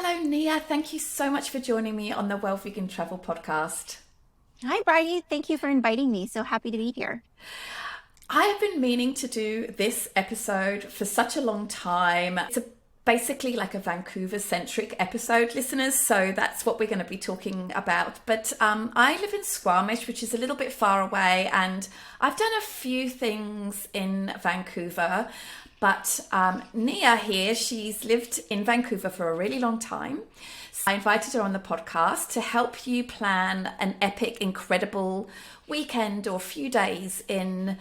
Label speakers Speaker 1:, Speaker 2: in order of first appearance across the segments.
Speaker 1: Hello, Nia. Thank you so much for joining me on the Well Vegan Travel podcast.
Speaker 2: Hi, Bridie. Thank you for inviting me. So happy to be here.
Speaker 1: I have been meaning to do this episode for such a long time. Basically like a Vancouver centric episode, listeners. So that's what we're going to be talking about. But I live in Squamish, which is a little bit far away, and I've done a few things in Vancouver. But Nia here, she's lived in Vancouver for a really long time. So I invited her on the podcast to help you plan an epic, incredible weekend or few days in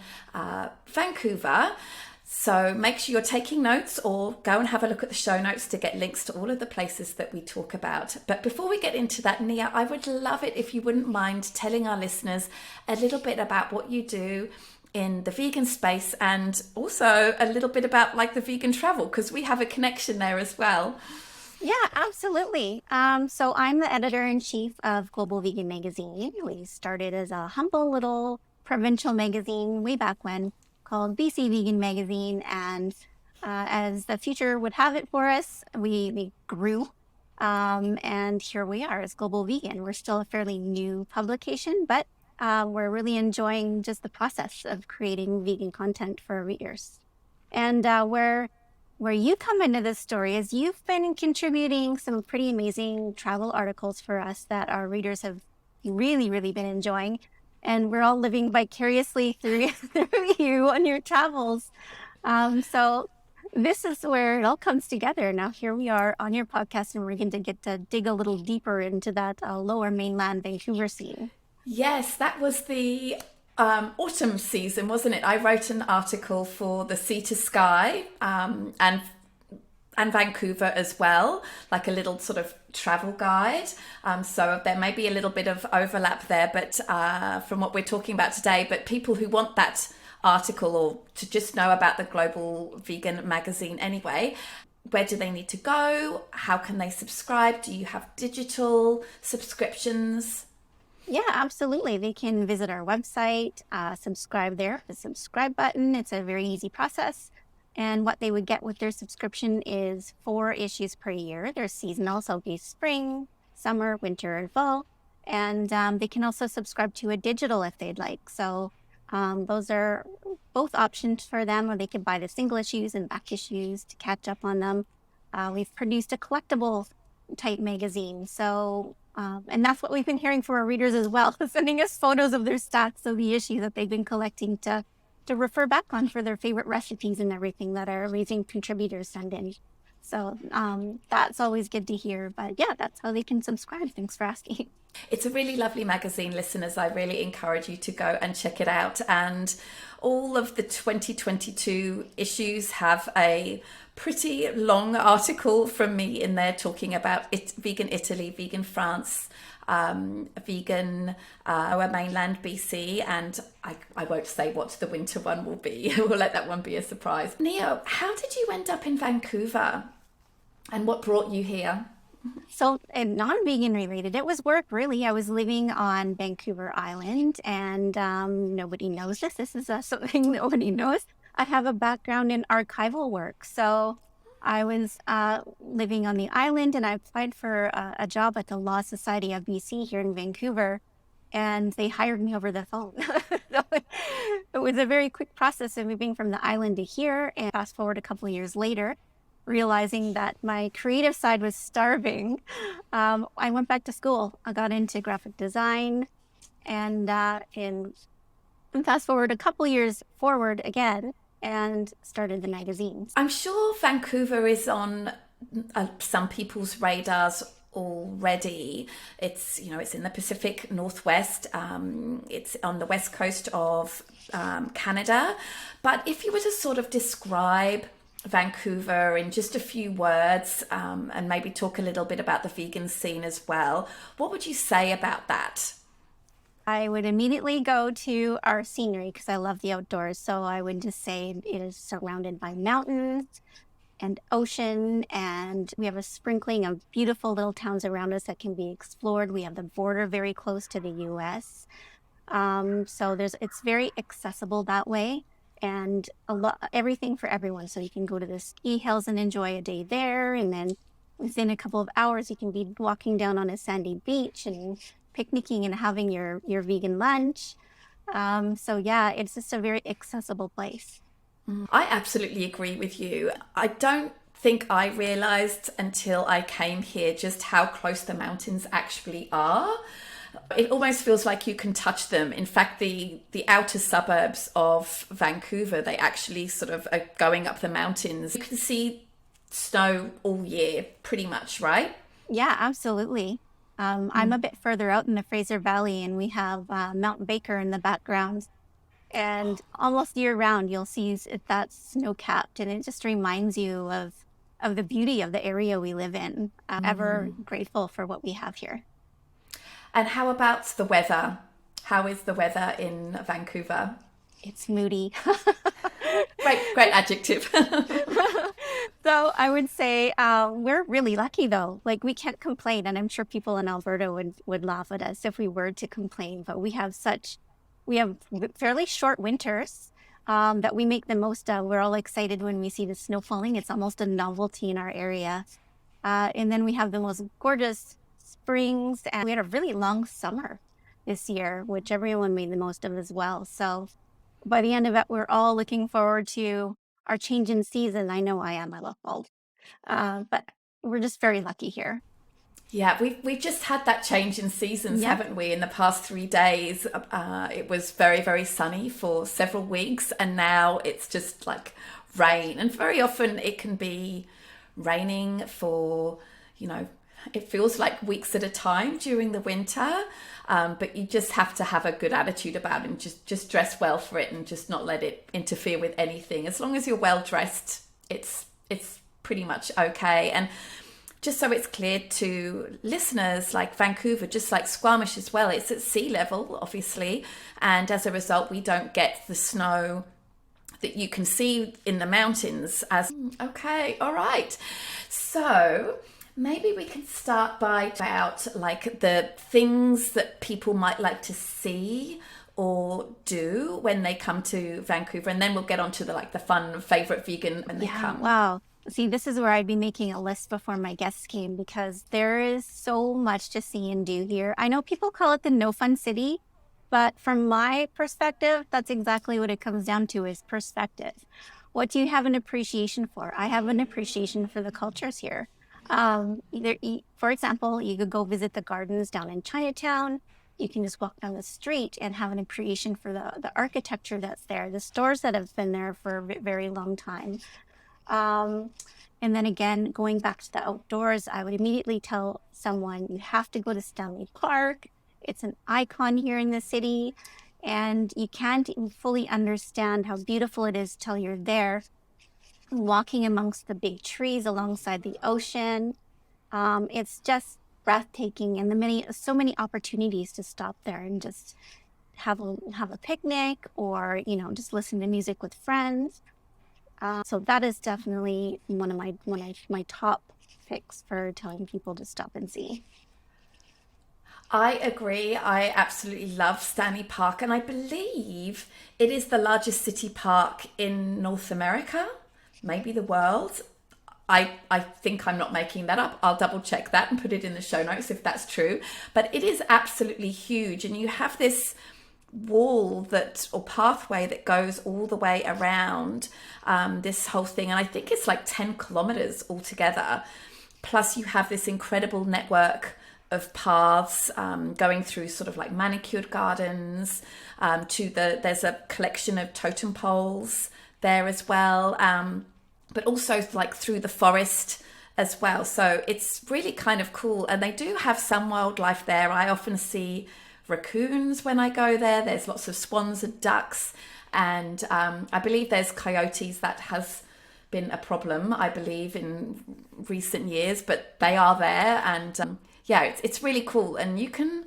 Speaker 1: Vancouver. So make sure you're taking notes or go and have a look at the show notes to get links to all of the places that we talk about. But before we get into that, Nia, I would love it if you wouldn't mind telling our listeners a little bit about what you do in the vegan space and also a little bit about like the vegan travel, because we have a connection there as well.
Speaker 2: Yeah, absolutely. So I'm the editor-in-chief of Global Vegan Magazine. We started as a humble little provincial magazine way back when called BC Vegan Magazine. And as the future would have it for us, we grew. And here we are as Global Vegan. We're still a fairly new publication, but we're really enjoying just the process of creating vegan content for our readers. And where you come into this story is you've been contributing some pretty amazing travel articles for us that our readers have really, really been enjoying. And we're all living vicariously through you on your travels. So this is where it all comes together. Now, here we are on your podcast, and we're going to get to dig a little deeper into that lower mainland Vancouver scene.
Speaker 1: Yes, that was the autumn season, wasn't it? I wrote an article for the Sea to Sky and Vancouver as well, like a little sort of travel guide. So there may be a little bit of overlap there, but from what we're talking about today, but people who want that article or to just know about the Global Vegan Magazine anyway, where do they need to go? How can they subscribe? Do you have digital subscriptions?
Speaker 2: Yeah, absolutely. They can visit our website, subscribe there, the subscribe button. It's a very easy process. And what they would get with their subscription is 4 issues per year. They're seasonal, so it'll be spring, summer, winter, and fall. And they can also subscribe to a digital if they'd like. So those are both options for them, or they could buy the single issues and back issues to catch up on them. We've produced a collectible type magazine. So and that's what we've been hearing from our readers as well, sending us photos of their stacks of the issues that they've been collecting to refer back on for their favorite recipes and everything that our amazing contributors send in. So that's always good to hear. But yeah, that's how they can subscribe. Thanks for asking.
Speaker 1: It's a really lovely magazine, listeners. I really encourage you to go and check it out. And all of the 2022 issues have a pretty long article from me in there talking about vegan Italy, vegan France, vegan mainland BC, and I won't say what the winter one will be. We'll let that one be a surprise. Nia, how did you end up in Vancouver and what brought you here?
Speaker 2: So, and non-vegan related, it was work really. I was living on Vancouver Island, and nobody knows this. This is something nobody knows. I have a background in archival work. So I was living on the island, and I applied for a job at the Law Society of BC here in Vancouver, and they hired me over the phone. So it was a very quick process of moving from the island to here. And fast forward a couple of years later, realizing that my creative side was starving, I went back to school. I got into graphic design, and fast forward a couple years forward again, and started the magazine.
Speaker 1: I'm sure Vancouver is on some people's radars already. It's in the Pacific Northwest. It's on the west coast of Canada. But if you were to sort of describe Vancouver in just a few words, and maybe talk a little bit about the vegan scene as well, what would you say about that?
Speaker 2: I would immediately go to our scenery because I love the outdoors. So I would just say it is surrounded by mountains and ocean, and we have a sprinkling of beautiful little towns around us that can be explored. We have the border very close to the US. So it's very accessible that way, and everything for everyone. So you can go to the ski hills and enjoy a day there, and then within a couple of hours, you can be walking down on a sandy beach and picnicking and having your vegan lunch. So yeah, it's just a very accessible place.
Speaker 1: I absolutely agree with you. I don't think I realized until I came here just how close the mountains actually are. It almost feels like you can touch them. In fact, the outer suburbs of Vancouver, they actually sort of are going up the mountains. You can see snow all year, pretty much, right?
Speaker 2: Yeah, absolutely. I'm a bit further out in the Fraser Valley, and we have Mount Baker in the background. And almost year round, you'll see that's snow capped, and it just reminds you of the beauty of the area we live in. Ever grateful for what we have here.
Speaker 1: And how about the weather? How is the weather in Vancouver?
Speaker 2: It's moody.
Speaker 1: Great adjective.
Speaker 2: So I would say we're really lucky though. Like we can't complain, and I'm sure people in Alberta would laugh at us if we were to complain. But we have fairly short winters that we make the most of. We're all excited when we see the snow falling. It's almost a novelty in our area. And then we have the most gorgeous springs, and we had a really long summer this year, which everyone made the most of as well. So by the end of it, we're all looking forward to our change in season. I know I am. I love fall. But we're just very lucky here.
Speaker 1: Yeah, we've just had that change in seasons,
Speaker 2: Yep.
Speaker 1: haven't we? In the past 3 days, it was very sunny for several weeks, and now it's just like rain. And very often it can be raining for, you know, it feels like weeks at a time during the winter. But you just have to have a good attitude about it and just dress well for it and just not let it interfere with anything. As long as you're well dressed, it's pretty much okay. And just so it's clear to listeners, like Vancouver, just like Squamish as well, it's at sea level, obviously. And as a result, we don't get the snow that you can see in the mountains as okay, all right. So maybe we can start by about like the things that people might like to see or do when they come to Vancouver, and then we'll get on to the fun favorite vegan when they come.
Speaker 2: Wow. See, this is where I'd be making a list before my guests came because there is so much to see and do here. I know people call it the no fun city, but from my perspective, that's exactly what it comes down to is perspective. What do you have an appreciation for? I have an appreciation for the cultures here. For example, you could go visit the gardens down in Chinatown. You can just walk down the street and have an appreciation for the architecture that's there, the stores that have been there for a very long time. Um, and then again, going back to the outdoors, I would immediately tell someone you have to go to Stanley Park. It's an icon here in the city, and you can't even fully understand how beautiful it is till you're there, walking amongst the big trees alongside the ocean. It's just breathtaking, and so many opportunities to stop there and just have a picnic, or just listen to music with friends. So that is definitely one of my top picks for telling people to stop and see.
Speaker 1: I agree. I absolutely love Stanley Park, and I believe it is the largest city park in North America, maybe the world. I think I'm not making that up. I'll double check that and put it in the show notes if that's true. But it is absolutely huge, and you have this wall or pathway that goes all the way around this whole thing, and I think it's like 10 kilometers altogether. Plus you have this incredible network of paths going through sort of like manicured gardens there's a collection of totem poles there as well, but also like through the forest as well. So it's really kind of cool, and they do have some wildlife there. I often see raccoons when I go there. There's lots of swans and ducks, and I believe there's coyotes. That has been a problem, I believe, in recent years, but they are there, and yeah, it's really cool. And you can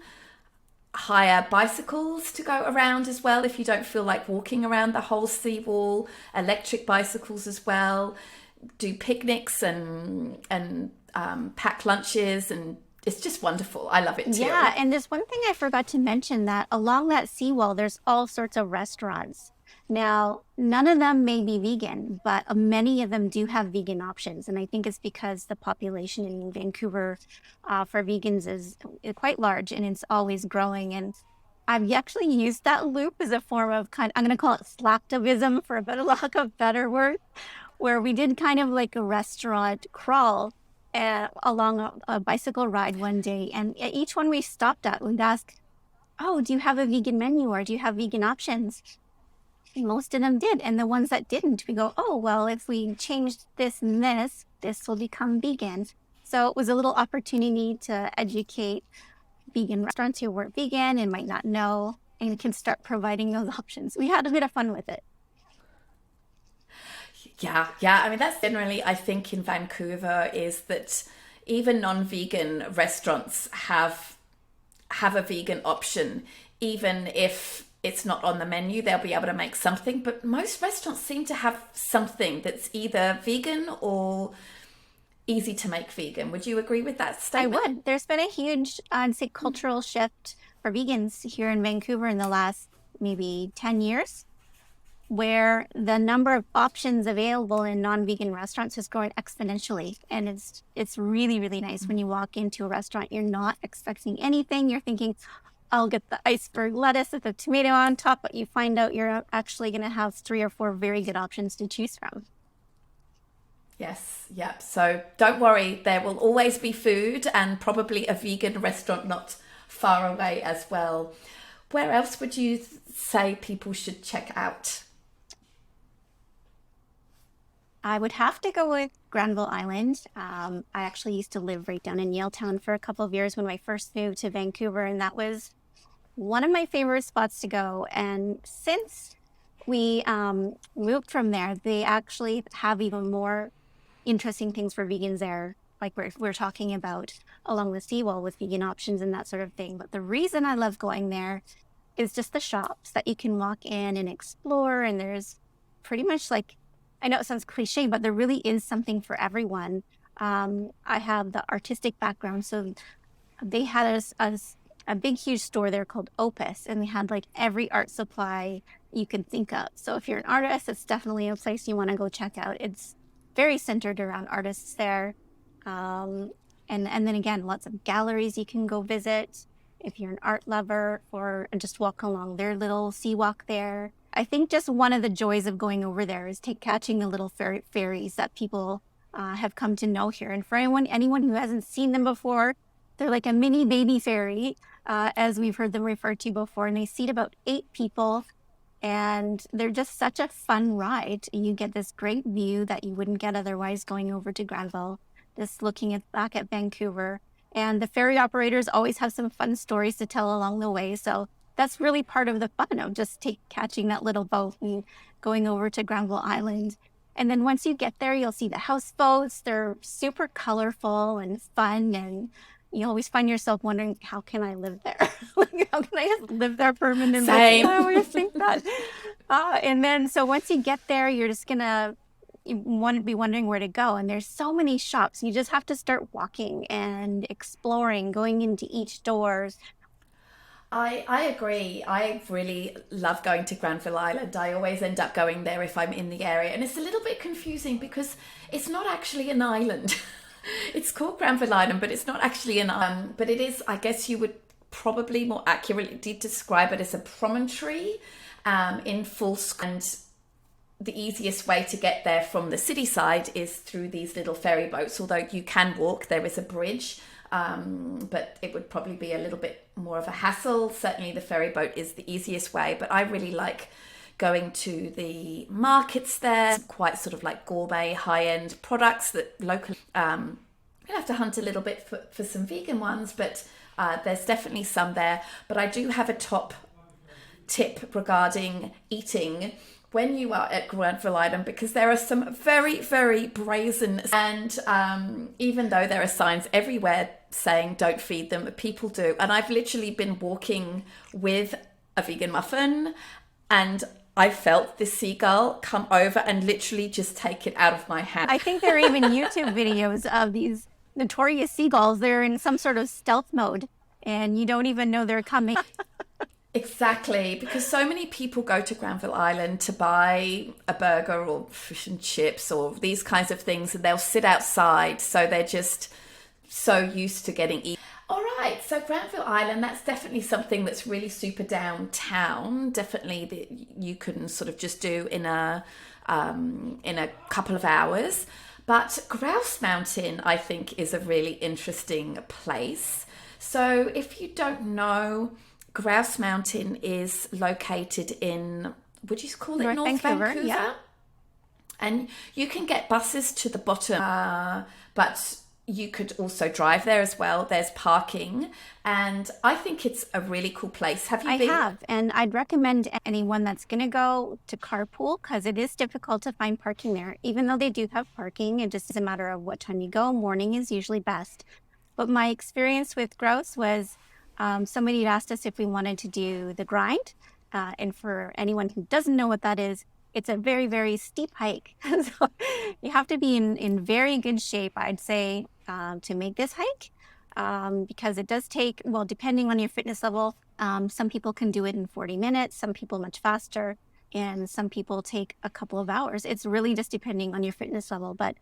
Speaker 1: hire bicycles to go around as well if you don't feel like walking around the whole seawall. Electric bicycles as well. Do picnics and pack lunches, and it's just wonderful. I love it too.
Speaker 2: Yeah, and there's one thing I forgot to mention that along that seawall, there's all sorts of restaurants. Now, none of them may be vegan, but many of them do have vegan options. And I think it's because the population in Vancouver for vegans is quite large and it's always growing. And I've actually used that loop as a form of I'm going to call it slacktivism for a better lack of better word, where we did kind of like a restaurant crawl along a bicycle ride one day. And at each one we stopped at, we'd ask, oh, do you have a vegan menu or do you have vegan options? Most of them did. And the ones that didn't, we go, oh, well, if we changed this and this will become vegan. So it was a little opportunity to educate vegan restaurants who weren't vegan and might not know and can start providing those options. We had a bit of fun with it.
Speaker 1: Yeah. I mean, that's generally, I think, in Vancouver is that even non-vegan restaurants have a vegan option, even if it's not on the menu, they'll be able to make something. But most restaurants seem to have something that's either vegan or easy to make vegan. Would you agree with that statement?
Speaker 2: I would. There's been a huge, I'd say, cultural shift for vegans here in Vancouver in the last maybe 10 years, where the number of options available in non-vegan restaurants is growing exponentially. And it's really, really nice when you walk into a restaurant, you're not expecting anything. You're thinking, I'll get the iceberg lettuce with a tomato on top, but you find out you're actually going to have 3 or 4 very good options to choose from.
Speaker 1: Yes, yep. So don't worry, there will always be food and probably a vegan restaurant not far away as well. Where else would you say people should check out?
Speaker 2: I would have to go with Granville Island. I actually used to live right down in Yaletown for a couple of years when I first moved to Vancouver, and that was one of my favorite spots to go. And since we moved from there, they actually have even more interesting things for vegans there, like we're talking about along the seawall with vegan options and that sort of thing. But the reason I love going there is just the shops that you can walk in and explore, and there's pretty much like, I know it sounds cliche, but there really is something for everyone. I have the artistic background, so they had a big, huge store there called Opus, and they had like every art supply you could think of. So if you're an artist, it's definitely a place you want to go check out. It's very centered around artists there. And then again, lots of galleries you can go visit if you're an art lover, or just walk along their little sea walk there. I think just one of the joys of going over there is catching the little ferries that people have come to know here. And for anyone who hasn't seen them before, they're like a mini baby ferry, as we've heard them referred to before, and they seat about 8 people. And they're just such a fun ride. You get this great view that you wouldn't get otherwise going over to Granville, just looking back at Vancouver. And the ferry operators always have some fun stories to tell along the way. So that's really part of the fun of just catching that little boat and going over to Granville Island. And then once you get there, you'll see the houseboats. They're super colorful and fun. And you always find yourself wondering, how can I live there? Like, how can I just live there permanently?
Speaker 1: Same.
Speaker 2: I always think that. And then, so once you get there, you're just going to be wondering where to go. And there's so many shops. You just have to start walking and exploring, going into each door.
Speaker 1: I agree. I really love going to Granville Island. I always end up going there if I'm in the area. And it's a little bit confusing because it's not actually an island. It's called Granville Island, but it's not actually an island. But it is, I guess you would probably more accurately describe it as a promontory in full square. And the easiest way to get there from the city side is through these little ferry boats. Although you can walk, there is a bridge. But it would probably be a little bit more of a hassle. Certainly the ferry boat is the easiest way, but I really like going to the markets there, quite sort of like gourmet high-end products that locally, you have to hunt a little bit for some vegan ones, but there's definitely some there. But I do have a top tip regarding eating when you are at Granville Island, because there are some very, very brazen, and even though there are signs everywhere saying don't feed them, people do. And I've literally been walking with a vegan muffin and I felt this seagull come over and literally just take it out of my hand.
Speaker 2: I think there are even YouTube videos of these notorious seagulls. They're in some sort of stealth mode and you don't even know they're coming.
Speaker 1: Exactly, because so many people go to Granville Island to buy a burger or fish and chips or these kinds of things, and they'll sit outside. So they're just so used to getting eaten. All right, so Granville Island, that's definitely something that's really super downtown. Definitely that you can sort of just do in a couple of hours. But Grouse Mountain, I think, is a really interesting place. So if you don't know, Grouse Mountain is located in, would you call it North Vancouver?
Speaker 2: Yeah.
Speaker 1: And you can get buses to the bottom, but you could also drive there as well. There's parking, and I think it's a really cool place. Have you been?
Speaker 2: I have, and I'd recommend anyone that's going to go to carpool because it is difficult to find parking there. Even though they do have parking, it just is a matter of what time you go. Morning is usually best. But my experience with Grouse was somebody had asked us if we wanted to do the grind. And for anyone who doesn't know what that is, it's a very, very steep hike. So you have to be in very good shape, I'd say, to make this hike. Because it does take, well, depending on your fitness level, some people can do it in 40 minutes, some people much faster, and some people take a couple of hours. It's really just depending on your fitness level. But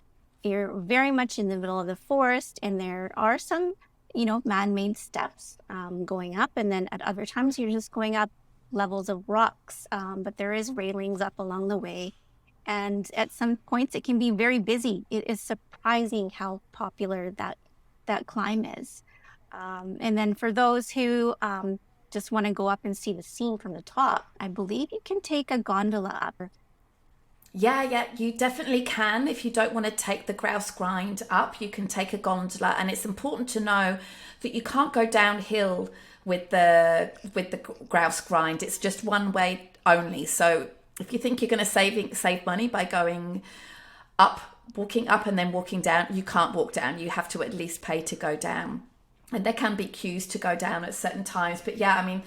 Speaker 2: you're very much in the middle of the forest, and there are some, man-made steps going up. And then at other times, you're just going up levels of rocks, but there is railings up along the way. And at some points, it can be very busy. It is surprising how popular that climb is. And then for those who just want to go up and see the scene from the top, I believe you can take a gondola up.
Speaker 1: Yeah, you definitely can. If you don't want to take the grouse grind up, you can take a gondola, and it's important to know that you can't go downhill with the grouse grind. It's just one way only. So if you think you're going to save money by going up, walking up and then walking down, you can't walk down. You have to at least pay to go down. And there can be queues to go down at certain times. But yeah, I mean,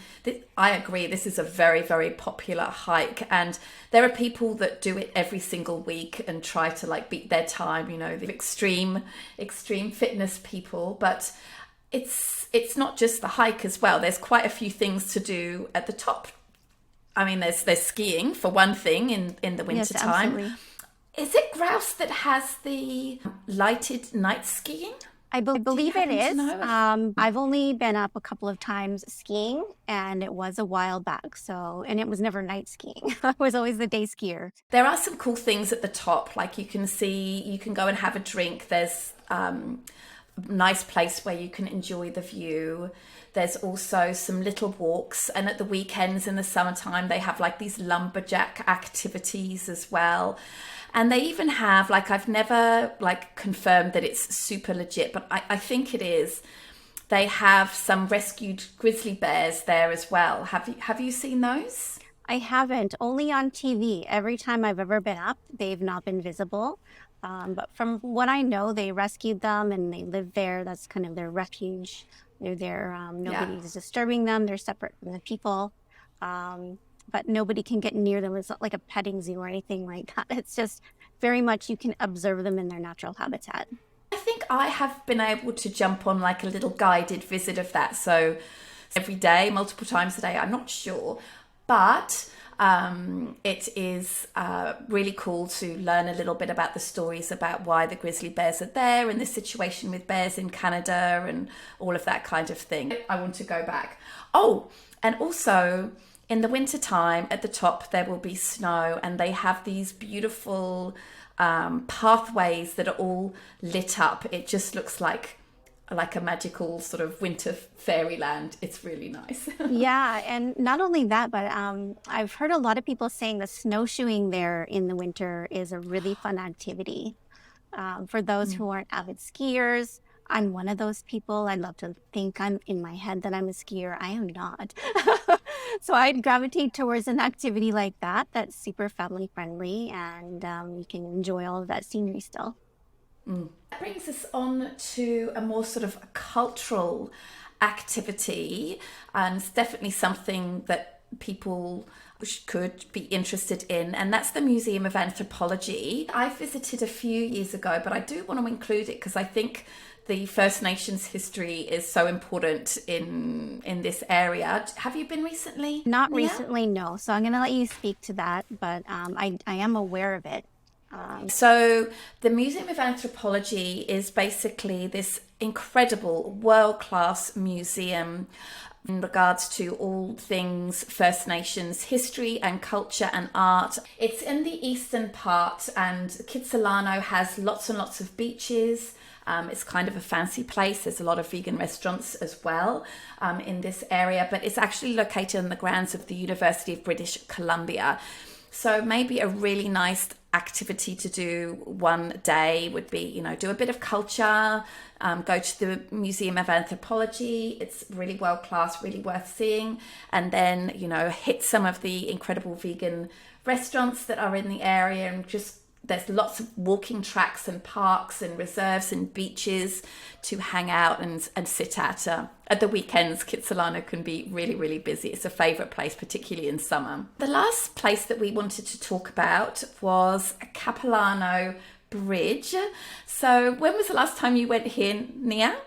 Speaker 1: I agree. This is a very, very popular hike. And there are people that do it every single week and try to beat their time, the extreme fitness people. But it's not just the hike as well. There's quite a few things to do at the top. I mean, there's skiing for one thing in the winter time.
Speaker 2: Absolutely.
Speaker 1: Is it Grouse that has the lighted night skiing?
Speaker 2: I believe it is. I've only been up a couple of times skiing, and it was a while back. And it was never night skiing. I was always the day skier.
Speaker 1: There are some cool things at the top. You can go and have a drink. There's a nice place where you can enjoy the view. There's also some little walks. And at the weekends in the summertime, they have these lumberjack activities as well. And they even have, I've never confirmed that it's super legit, but I think it is. They have some rescued grizzly bears there as well. Have you seen those?
Speaker 2: I haven't, only on TV. Every time I've ever been up, they've not been visible. But from what I know, they rescued them and they live there. That's kind of their refuge. They're there. Nobody's disturbing them. They're separate from the people. But nobody can get near them. It's not like a petting zoo or anything like that. It's just very much you can observe them in their natural habitat.
Speaker 1: I think I have been able to jump on a little guided visit of that. So every day, multiple times a day, I'm not sure. But it is really cool to learn a little bit about the stories about why the grizzly bears are there and the situation with bears in Canada and all of that kind of thing. I want to go back. Oh, and also in the wintertime, at the top, there will be snow, and they have these beautiful pathways that are all lit up. It just looks like a magical sort of winter fairyland. It's really nice.
Speaker 2: Yeah, and not only that, but I've heard a lot of people saying that snowshoeing there in the winter is a really fun activity. For those who aren't avid skiers, I'm one of those people. I love to think I'm in my head that I'm a skier. I am not. So I'd gravitate towards an activity like that that's super family friendly, and you can enjoy all of that scenery still.
Speaker 1: That brings us on to a more sort of cultural activity, and it's definitely something that people could be interested in, and that's the Museum of Anthropology. I visited a few years ago, but I do want to include it because I think the First Nations history is so important in this area. Have you been recently,
Speaker 2: Not
Speaker 1: Nia?
Speaker 2: recently, no. So I'm going to let you speak to that, but I am aware of it.
Speaker 1: So, the Museum of Anthropology is basically this incredible world class museum in regards to all things First Nations history and culture and art. It's in the eastern part, and Kitsilano has lots and lots of beaches. It's kind of a fancy place. There's a lot of vegan restaurants as well in this area, but it's actually located on the grounds of the University of British Columbia. So maybe a really nice activity to do one day would be, do a bit of culture, go to the Museum of Anthropology. It's really world class, really worth seeing. And then, hit some of the incredible vegan restaurants that are in the area, and just there's lots of walking tracks and parks and reserves and beaches to hang out and sit at. At the weekends, Kitsilano can be really, really busy. It's a favourite place, particularly in summer. The last place that we wanted to talk about was Capilano Bridge. So when was the last time you went here, Nia?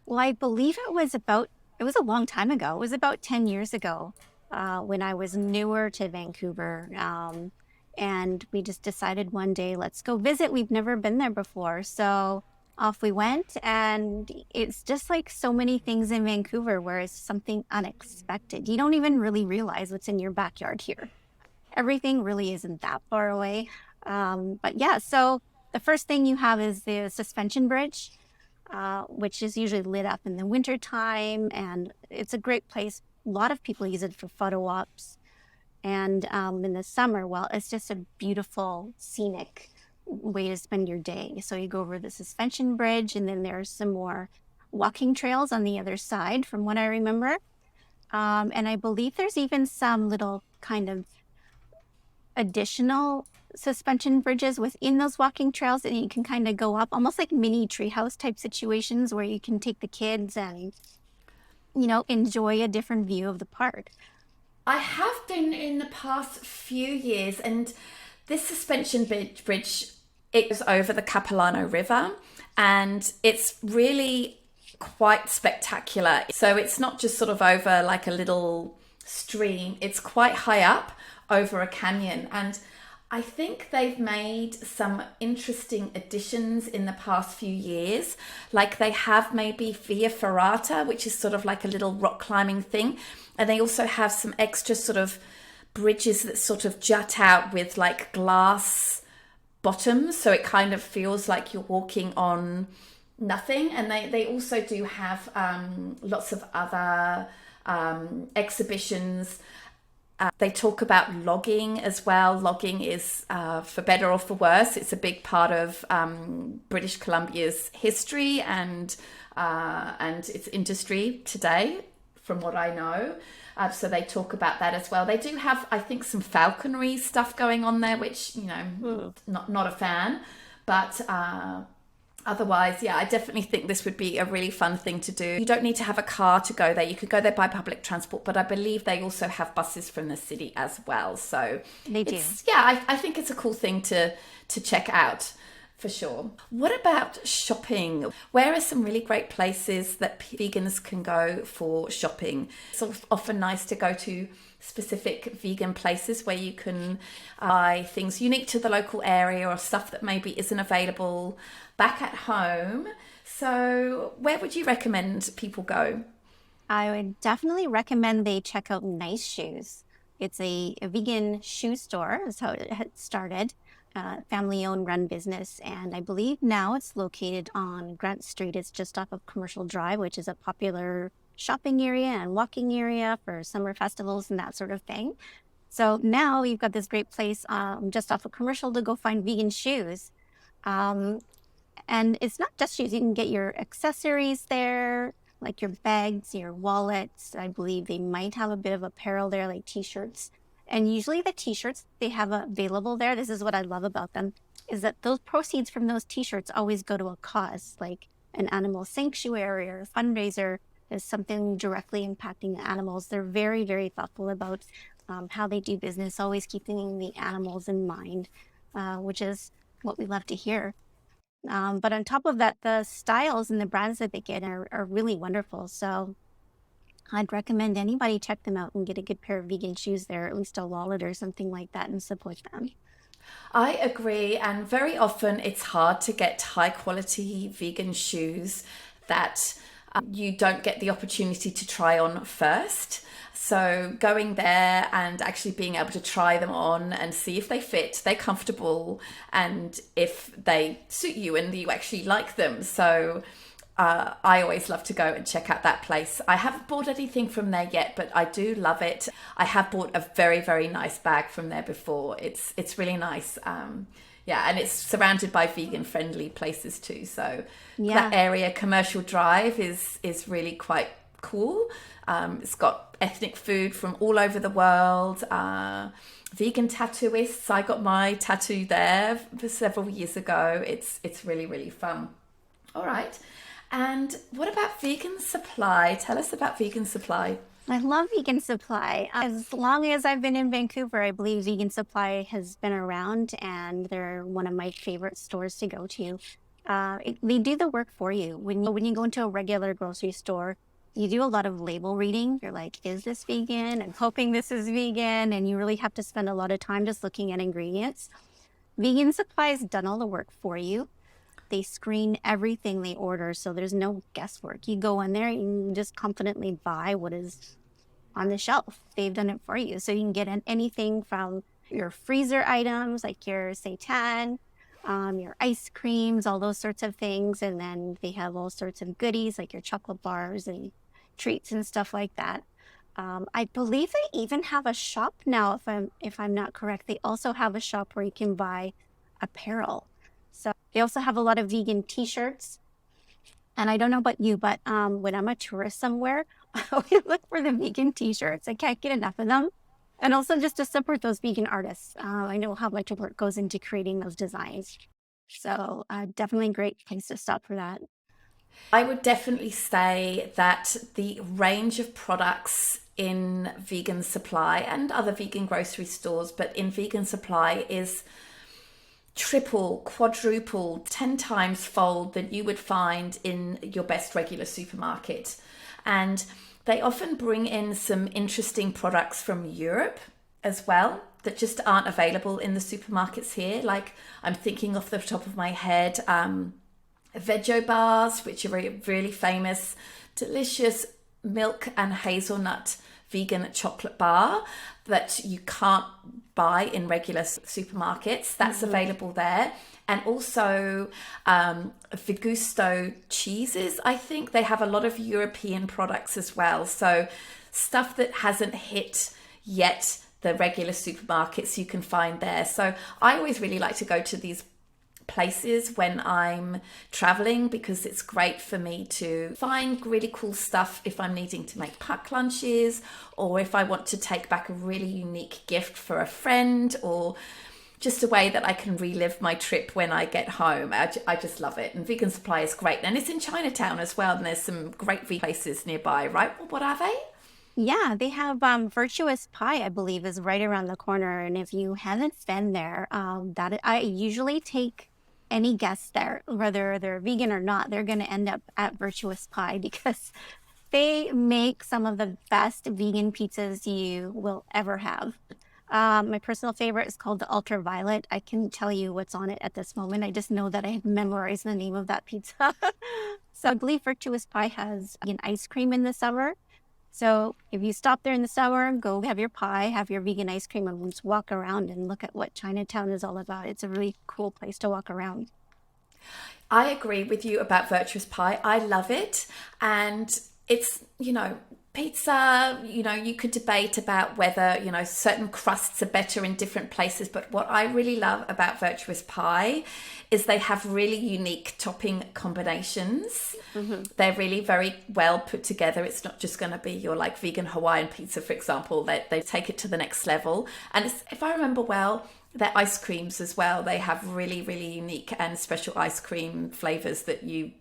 Speaker 2: Well, I believe it was a long time ago. It was about 10 years ago when I was newer to Vancouver. And we just decided one day, let's go visit. We've never been there before. So off we went. And it's just like so many things in Vancouver where it's something unexpected. You don't even really realize what's in your backyard here. Everything really isn't that far away. But yeah, so the first thing you have is the suspension bridge, which is usually lit up in the winter time. And it's a great place. A lot of people use it for photo ops. And in the summer, well, it's just a beautiful, scenic way to spend your day. So you go over the suspension bridge, and then there's some more walking trails on the other side, from what I remember. And I believe there's even some little kind of additional suspension bridges within those walking trails that you can kind of go up, almost like mini treehouse type situations where you can take the kids and, enjoy a different view of the park.
Speaker 1: I have been in the past few years, and this suspension bridge, it goes over the Capilano River, and it's really quite spectacular. So it's not just sort of over like a little stream, it's quite high up over a canyon. And I think they've made some interesting additions in the past few years. Like they have maybe Via Ferrata, which is sort of like a little rock climbing thing. And they also have some extra sort of bridges that sort of jut out with like glass bottoms. So it kind of feels like you're walking on nothing. And they also do have lots of other exhibitions. They talk about logging as well. Logging is, for better or for worse, it's a big part of British Columbia's history and its industry today, from what I know. So they talk about that as well. They do have, I think, some falconry stuff going on there, which, not a fan. But otherwise, yeah, I definitely think this would be a really fun thing to do. You don't need to have a car to go there. You could go there by public transport, but I believe they also have buses from the city as well. So
Speaker 2: They do.
Speaker 1: Yeah, I think it's a cool thing to check out. For sure. What about shopping? Where are some really great places that vegans can go for shopping? It's often nice to go to specific vegan places where you can buy things unique to the local area or stuff that maybe isn't available back at home. So where would you recommend people go?
Speaker 2: I would definitely recommend they check out Nice Shoes. It's a vegan shoe store, is how it had started. Family-owned run business, and I believe now it's located on Grant Street. It's just off of Commercial Drive, which is a popular shopping area and walking area for summer festivals and that sort of thing. So now you've got this great place just off of Commercial to go find vegan shoes. And it's not just shoes. You can get your accessories there, like your bags, your wallets. I believe they might have a bit of apparel there, like t-shirts. And usually the t-shirts they have available there, this is what I love about them, is that those proceeds from those t-shirts always go to a cause, like an animal sanctuary or a fundraiser. Is something directly impacting animals. They're very, very thoughtful about how they do business, always keeping the animals in mind, which is what we love to hear. But on top of that, the styles and the brands that they get are really wonderful. So I'd recommend anybody check them out and get a good pair of vegan shoes there, at least a wallet or something like that, and support them.
Speaker 1: I agree, and very often it's hard to get high quality vegan shoes that you don't get the opportunity to try on first. So going there and actually being able to try them on and see if they fit, they're comfortable, and if they suit you and you actually like them. So I always love to go and check out that place. I haven't bought anything from there yet, but I do love it. I have bought a very, very nice bag from there before. It's really nice. Yeah, and it's surrounded by vegan friendly places too. So
Speaker 2: Yeah.
Speaker 1: that area, Commercial Drive, is really quite cool. It's got ethnic food from all over the world. Vegan tattooists. I got my tattoo there for several years ago. It's really, really fun. All right. And what about Vegan Supply? Tell us about Vegan Supply.
Speaker 2: I love Vegan Supply. As long as I've been in Vancouver, I believe Vegan Supply has been around, and they're one of my favorite stores to go to. They do the work for you. When you go into a regular grocery store, you do a lot of label reading. You're like, is this vegan? I'm hoping this is vegan. And you really have to spend a lot of time just looking at ingredients. Vegan Supply has done all the work for you. They screen everything they order, so there's no guesswork. You go in there and you just confidently buy what is on the shelf. They've done it for you. So you can get anything from your freezer items, like your seitan, your ice creams, all those sorts of things. And then they have all sorts of goodies, like your chocolate bars and treats and stuff like that. I believe they even have a shop now, if I'm not correct. They also have a shop where you can buy apparel. So they also have a lot of vegan t-shirts. And I don't know about you, but when I'm a tourist somewhere, I always look for the vegan t-shirts. I can't get enough of them. And also just to support those vegan artists. I know how much work goes into creating those designs. So definitely a great place to stop for that.
Speaker 1: I would definitely say that the range of products in Vegan Supply and other vegan grocery stores, but in Vegan Supply, is triple, quadruple, 10 times fold than you would find in your best regular supermarket. And they often bring in some interesting products from Europe as well that just aren't available in the supermarkets here. Like, I'm thinking off the top of my head, Veggie bars, which are really famous, delicious milk and hazelnut vegan chocolate bar that you can't buy in regular supermarkets. That's available there. And also Vigusto cheeses, I think. They have a lot of European products as well. So stuff that hasn't hit yet the regular supermarkets you can find there. So I always really like to go to these places when I'm traveling, because it's great for me to find really cool stuff if I'm needing to make pack lunches, or if I want to take back a really unique gift for a friend, or just a way that I can relive my trip when I get home. I just love it. And Vegan Supply is great. And it's in Chinatown as well. And there's some great vegan places nearby, right? Well, what are they?
Speaker 2: Yeah, they have Virtuous Pie, I believe, is right around the corner. And if you haven't been there, I usually take any guests there, whether they're vegan or not, they're going to end up at Virtuous Pie because they make some of the best vegan pizzas you will ever have. My personal favorite is called the Ultraviolet. I can tell you what's on it at this moment. I just know that I have memorized the name of that pizza. So I believe Virtuous Pie has vegan ice cream in the summer. So if you stop there in the summer, go have your pie, have your vegan ice cream, and just walk around and look at what Chinatown is all about. It's a really cool place to walk around.
Speaker 1: I agree with you about Virtuous Pie. I love it. And it's, pizza, you could debate about whether, certain crusts are better in different places. But what I really love about Virtuous Pie is they have really unique topping combinations. Mm-hmm. They're really very well put together. It's not just going to be your vegan Hawaiian pizza, for example. They take it to the next level. And if I remember well, their ice creams as well. They have really, really unique and special ice cream flavors that you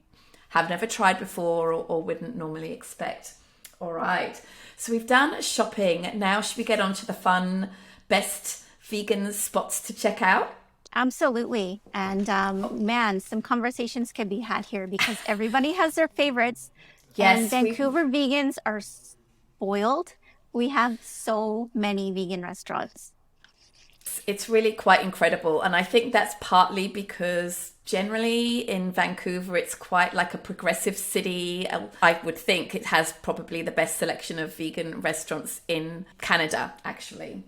Speaker 1: have never tried before or wouldn't normally expect. All right. So we've done shopping. Now should we get on to the fun, best vegan spots to check out?
Speaker 2: Absolutely. And man, some conversations can be had here because everybody has their favorites. And
Speaker 1: Yes, we
Speaker 2: Vancouver vegans are spoiled. We have so many vegan restaurants.
Speaker 1: it's really quite incredible. And I think that's partly because generally in Vancouver, it's quite like a progressive city. I would think it has probably the best selection of vegan restaurants in Canada, actually.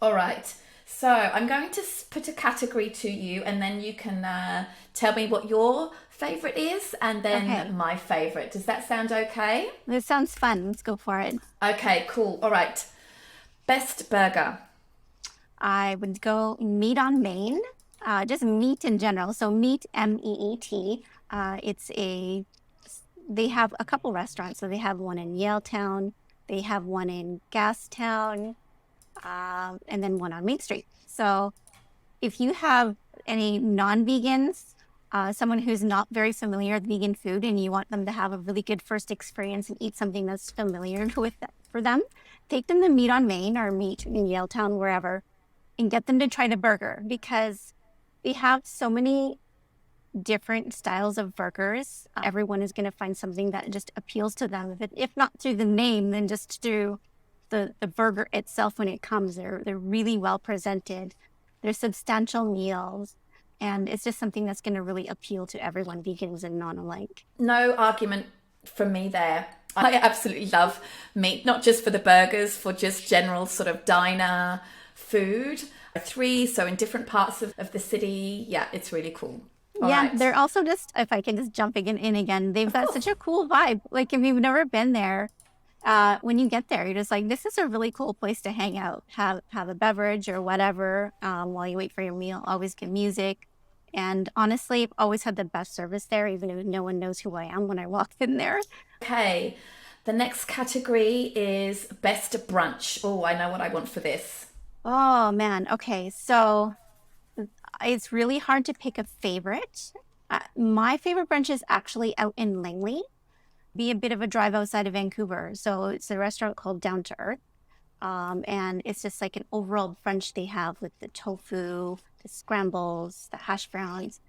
Speaker 1: All right. So I'm going to put a category to you, and then you can tell me what your favorite is, and
Speaker 2: Okay,
Speaker 1: then my favorite. Does that sound okay?
Speaker 2: this sounds fun. Let's go for it.
Speaker 1: Okay, cool. All right. Best burger.
Speaker 2: I would go meat on Main, just meat in general. So meat, MEET. It's a, they have a couple restaurants. So they have one in Yaletown, they have one in Gastown, and then one on Main Street. So if you have any non-vegans, someone who's not very familiar with vegan food, and you want them to have a really good first experience and eat something that's familiar for them, take them to Meat on Main or Meat in Yaletown, wherever, and get them to try the burger because they have so many different styles of burgers. Everyone is going to find something that just appeals to them. If not through the name, then just through the burger itself when it comes. They're really well presented. They're substantial meals. And it's just something that's going to really appeal to everyone, vegans and non alike.
Speaker 1: No argument from me there. I absolutely love meat, not just for the burgers, for just general sort of diner food. Three, so in different parts of the city. Yeah, it's really cool. All
Speaker 2: Yeah,
Speaker 1: right.
Speaker 2: they're also just, if I can just jump in again, they've got such a cool vibe. Like if you've never been there, when you get there, you're just like, this is a really cool place to hang out, have a beverage or whatever while you wait for your meal. Always get music. And honestly, I've always had the best service there, even if no one knows who I am when I walk in there.
Speaker 1: Okay. The next category is best brunch. Oh, I know what I want for this.
Speaker 2: Oh man. Okay. So it's really hard to pick a favorite. My favorite brunch is actually out in Langley, be a bit of a drive outside of Vancouver. So it's a restaurant called Down to Earth. And it's just like an overall brunch they have with the tofu, the scrambles, the hash browns.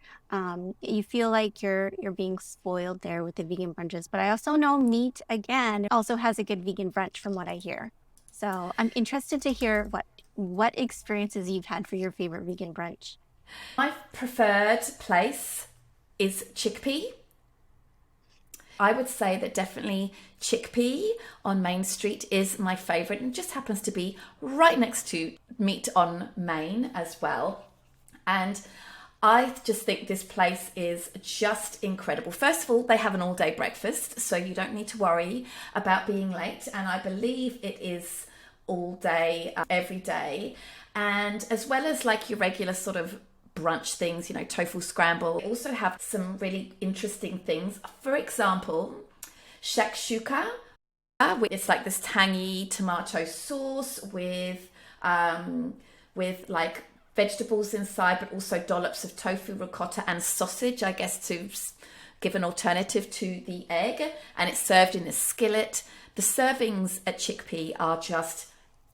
Speaker 2: You feel like you're being spoiled there with the vegan brunches. But I also know Meat again also has a good vegan brunch from what I hear. So I'm interested to hear what experiences you've had for your favorite vegan brunch.
Speaker 1: My preferred place is Chickpea. I would say that definitely Chickpea on Main Street is my favorite, and just happens to be right next to Meat on Main as well. And I just think this place is just incredible. First of all, they have an all-day breakfast, so you don't need to worry about being late. And I believe it is all day, every day. And as well as like your regular sort of brunch things, tofu scramble, they also have some really interesting things. For example, shakshuka. It's like this tangy tomato sauce with like vegetables inside, but also dollops of tofu, ricotta, and sausage, I guess, to give an alternative to the egg. And it's served in a skillet. The servings at Chickpea are just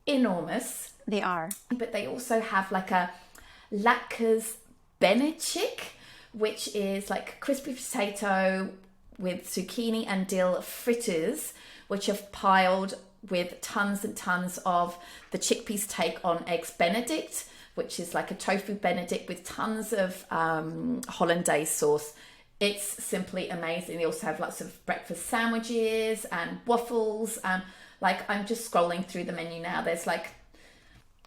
Speaker 1: enormous.
Speaker 2: They are.
Speaker 1: But they also have like a latkes benedict, which is like crispy potato with zucchini and dill fritters, which are piled with tons and tons of the Chickpea's take on eggs benedict, which is like a tofu benedict with tons of hollandaise sauce. It's simply amazing. They also have lots of breakfast sandwiches and waffles. Like I'm just scrolling through the menu now. There's like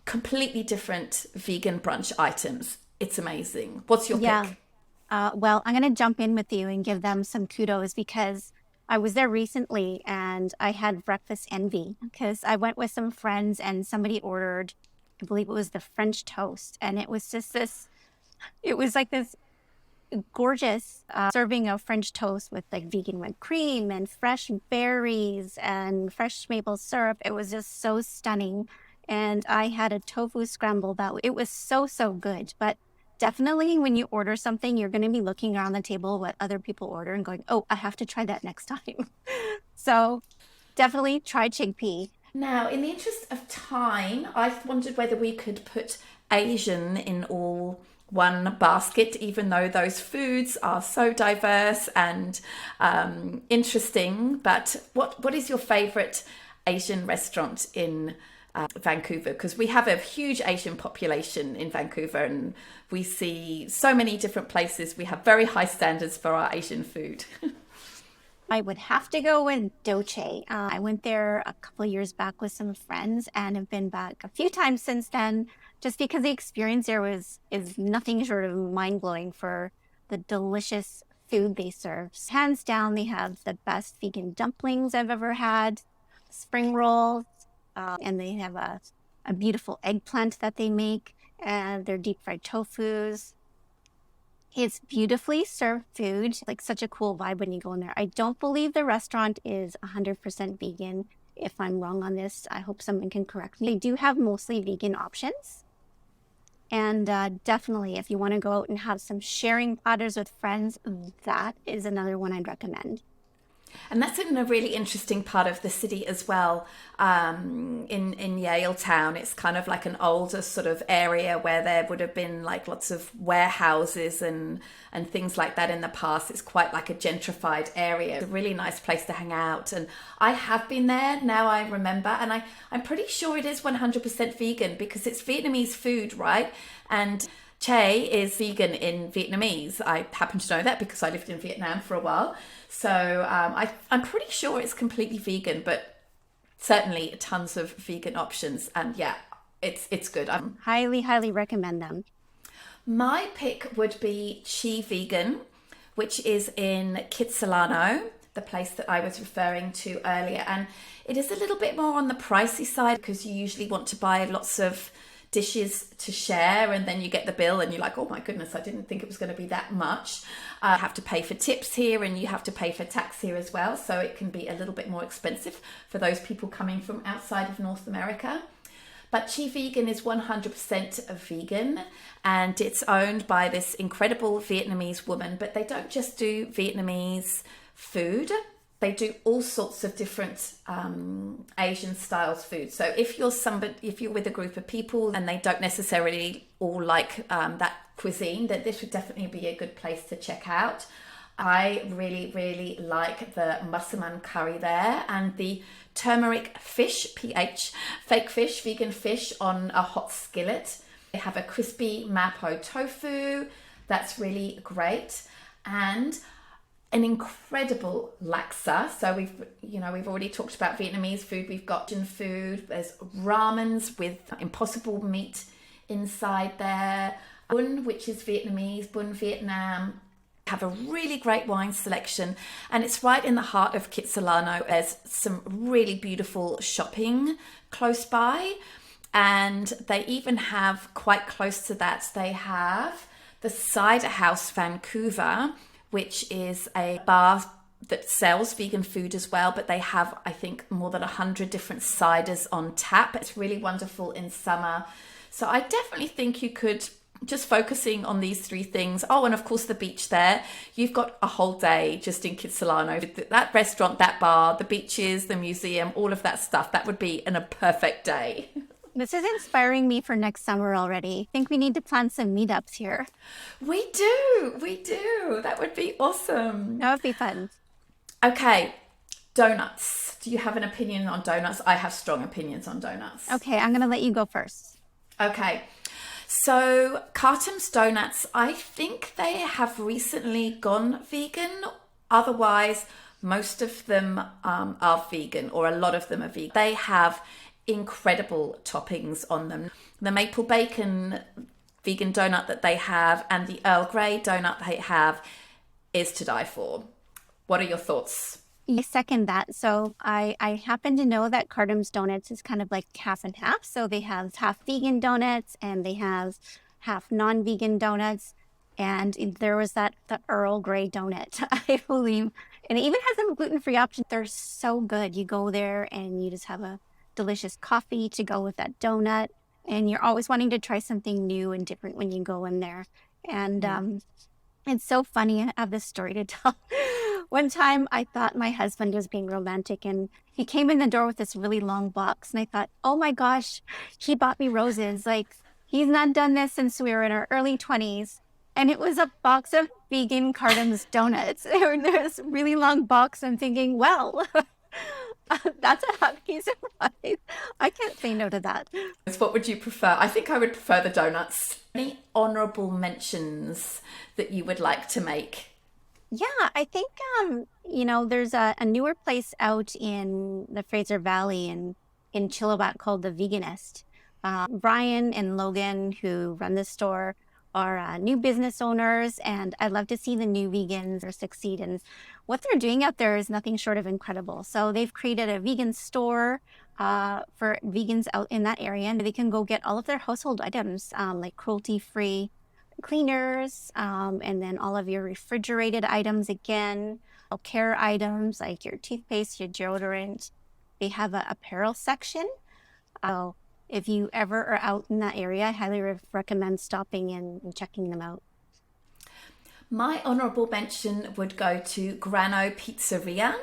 Speaker 1: completely different vegan brunch items. It's amazing. What's your
Speaker 2: Yeah.
Speaker 1: pick?
Speaker 2: Well, I'm going to jump in with you and give them some kudos because I was there recently and I had breakfast envy because I went with some friends and somebody ordered, I believe it was the French toast. And it was just it was like this gorgeous serving of French toast with like vegan whipped cream and fresh berries and fresh maple syrup. It was just so stunning. And I had a tofu scramble that it was so, so good. But definitely when you order something, you're going to be looking around the table what other people order and going, oh, I have to try that next time. So definitely try chickpea.
Speaker 1: Now, in the interest of time, I wondered whether we could put Asian in all one basket, even though those foods are so diverse and interesting. But what is your favorite Asian restaurant in Vancouver? Because we have a huge Asian population in Vancouver and we see so many different places. We have very high standards for our Asian food.
Speaker 2: I would have to go with Doche. I went there a couple of years back with some friends and have been back a few times since then, just because the experience there is nothing short of mind blowing for the delicious food they serve. Hands down, they have the best vegan dumplings I've ever had, spring rolls, and they have a beautiful eggplant that they make, and their deep fried tofus. It's beautifully served food, like such a cool vibe when you go in there. I don't believe the restaurant is 100% vegan. If I'm wrong on this, I hope someone can correct me. They do have mostly vegan options. And definitely, if you want to go out and have some sharing platters with friends, that is another one I'd recommend.
Speaker 1: And that's in a really interesting part of the city as well. In Yaletown, it's kind of like an older sort of area where there would have been like lots of warehouses and things like that in the past. It's quite like a gentrified area. It's a really nice place to hang out. And I have been there, now I remember, and I'm pretty sure it is 100% vegan because it's Vietnamese food, right? And Che is vegan in Vietnamese. I happen to know that because I lived in Vietnam for a while. So I'm pretty sure it's completely vegan, but certainly tons of vegan options. And yeah, it's good.
Speaker 2: Highly, highly recommend them.
Speaker 1: My pick would be Chi Vegan, which is in Kitsilano, the place that I was referring to earlier. And it is a little bit more on the pricey side because you usually want to buy lots of dishes to share and then you get the bill and you're like, oh my goodness, I didn't think it was going to be that much. I have to pay for tips here and you have to pay for tax here as well, so it can be a little bit more expensive for those people coming from outside of North America. But Chi Vegan is 100% vegan and it's owned by this incredible Vietnamese woman, but they don't just do Vietnamese food. They do all sorts of different Asian styles food. So if you're with a group of people and they don't necessarily all like that cuisine, then this would definitely be a good place to check out. I really, really like the massaman curry there and the turmeric fish, PH, fake fish, vegan fish on a hot skillet. They have a crispy mapo tofu. That's really great. And an incredible laksa. So we've already talked about Vietnamese food. We've got Asian food. There's ramens with impossible meat inside there. Bun, which is Vietnamese, Bun Vietnam. Have a really great wine selection, and it's right in the heart of Kitsilano. There's some really beautiful shopping close by, and they even have quite close to that. They have the Cider House Vancouver, which is a bar that sells vegan food as well, but they have, I think, more than 100 different ciders on tap. It's really wonderful in summer. So I definitely think you could, just focusing on these three things. Oh, and of course the beach there. You've got a whole day just in Kitsilano. That restaurant, that bar, the beaches, the museum, all of that stuff. That would be a perfect day.
Speaker 2: This is inspiring me for next summer already. I think we need to plan some meetups here.
Speaker 1: We do. That would be awesome.
Speaker 2: That would be fun.
Speaker 1: Okay, donuts. Do you have an opinion on donuts? I have strong opinions on donuts.
Speaker 2: Okay, I'm going to let you go first.
Speaker 1: Okay. So Cartum's Donuts, I think they have recently gone vegan. Otherwise, most of them are vegan, or a lot of them are vegan. They have incredible toppings on them. The maple bacon vegan donut that they have and the Earl Grey donut they have is to die for. What are your thoughts?
Speaker 2: I second that. So I happen to know that Cartum's Donuts is kind of like half and half. So they have half vegan donuts and they have half non-vegan donuts. And there was the Earl Grey donut, I believe. And it even has some gluten-free options. They're so good. You go there and you just have a delicious coffee to go with that donut. And you're always wanting to try something new and different when you go in there. And it's so funny. I have this story to tell. One time I thought my husband was being romantic and he came in the door with this really long box and I thought, oh my gosh, he bought me roses. Like He's not done this since we were in our early 20s. And it was a box of vegan Cardam's donuts. They this really long box. I'm thinking, well, that's a happy surprise. I can't say no to that.
Speaker 1: What would you prefer? I think I would prefer the donuts. Any honorable mentions that you would like to make?
Speaker 2: Yeah, I think there's a newer place out in the Fraser Valley in Chilliwack called the Veganist. Brian and Logan, who run the store, are new business owners, and I'd love to see the new vegans succeed. And what they're doing out there is nothing short of incredible. So they've created a vegan store for vegans out in that area, and they can go get all of their household items like cruelty-free cleaners, and then all of your refrigerated items again, care items like your toothpaste, your deodorant. They have a apparel section. So if you ever are out in that area, I highly recommend stopping in and checking them out.
Speaker 1: My honourable mention would go to Grano Pizzeria.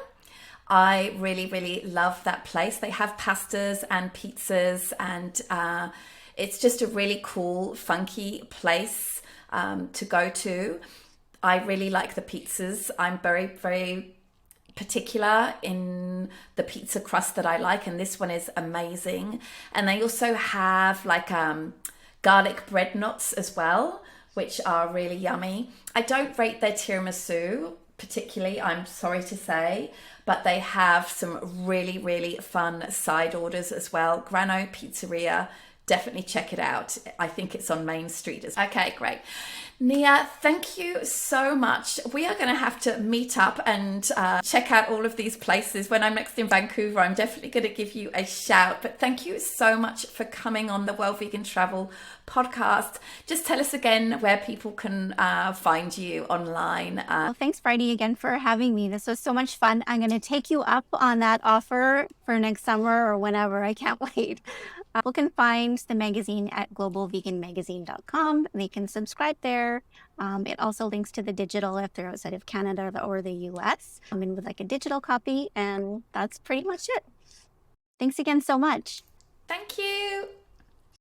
Speaker 1: I really, really love that place. They have pastas and pizzas, and it's just a really cool, funky place to go to. I really like the pizzas. I'm very, very particular in the pizza crust that I like, and this one is amazing. And they also have like garlic bread knots as well, which are really yummy. I don't rate their tiramisu particularly, I'm sorry to say, but they have some really, really fun side orders as well. Grano Pizzeria, definitely check it out. I think it's on Main Street. Okay, great. Nia, thank you so much. We are going to have to meet up and check out all of these places. When I'm next in Vancouver, I'm definitely going to give you a shout. But thank you so much for coming on the Well Vegan Travel podcast. Just tell us again where people can find you online.
Speaker 2: Well, thanks, Friday, again for having me. This was so much fun. I'm going to take you up on that offer for next summer or whenever. I can't wait. People can find the magazine at globalveganmagazine.com. They can subscribe there. It also links to the digital if they're outside of Canada or the US. I'm in with like a digital copy, and that's pretty much it. Thanks again so much.
Speaker 1: Thank you.